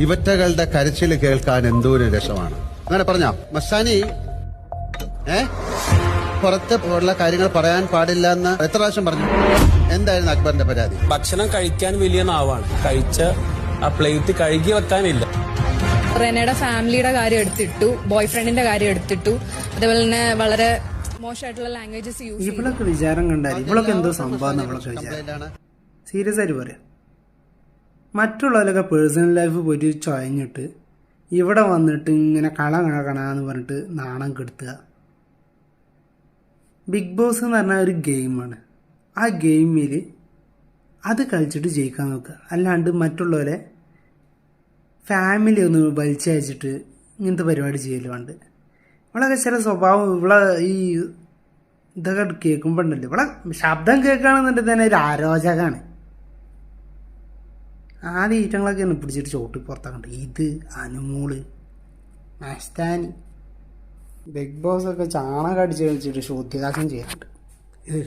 ഇവറ്റകളുടെ കരച്ചിൽ കേൾക്കാൻ എന്തോരു രസമാണ്. അങ്ങനെ പറഞ്ഞോ മസ്താനി? പുറത്ത് ഉള്ള കാര്യങ്ങൾ പറയാൻ പാടില്ല എന്ന് എത്ര പ്രാവശ്യം പറഞ്ഞു? എന്തായിരുന്നു അക്ബറിന്റെ പരാതി? ഭക്ഷണം കഴിക്കാൻ വലിയ നാവാണ്, കഴിച്ച ആ പ്ലേറ്റ് കഴുകി വെക്കാനില്ല. റെനയുടെ ഫാമിലിയുടെ കാര്യം എടുത്തിട്ടു, ബോയ് ഫ്രണ്ടിന്റെ കാര്യം എടുത്തിട്ടു, അതേപോലെ തന്നെ വളരെ മോശമായിട്ടുള്ള ലാംഗ്വേജസ് യൂസ്. ഇവളൊക്കെ വിചാരം കണ്ടാൽ ഇവളൊക്കെ എന്തോ സംഭവം നമ്മളൊക്കെ വിചാരം. സീരിയസ് ആയിട്ട് പറയാം, മറ്റുള്ളവരൊക്കെ പേഴ്സണൽ ലൈഫ് പോയിട്ട് ചൊയഞ്ഞിട്ട് ഇവിടെ വന്നിട്ട് ഇങ്ങനെ കണാന്ന് പറഞ്ഞിട്ട് നാണം കെടുത്തുക. ബിഗ് ബോസ് എന്ന് പറഞ്ഞാൽ ഒരു ഗെയിമാണ്. ആ ഗെയിമിൽ അത് കളിച്ചിട്ട് ജയിക്കാൻ നോക്കുക, അല്ലാണ്ട് മറ്റുള്ളവരെ ഫാമിലി ഒന്ന് വലിച്ചയച്ചിട്ട് ഇങ്ങനത്തെ പരിപാടി ചെയ്യല് വേണ്ട. ഇവളൊക്കെ ചില സ്വഭാവം, ഇവളെ ഈ ഇതൊക്കെ കേൾക്കുമ്പോൾ ഉണ്ടല്ലോ, ഇവളെ ശബ്ദം കേൾക്കുകയാണെന്നുണ്ടെങ്കിൽ തന്നെ ഒരു അരോചകമാണ്. ആദ്യം ഈറ്റങ്ങളൊക്കെ ഒന്ന് പിടിച്ചിട്ട് ചോട്ടി പുറത്താക്കണ്ട. ഇത് അനുമോള്, മസ്താനി, ബിഗ് ബോസ് ഒക്കെ ചാണകം അടിച്ച് കളിച്ചിട്ട് ശുദ്ധിദാസം ചെയ്യാറുണ്ട്. ഇത്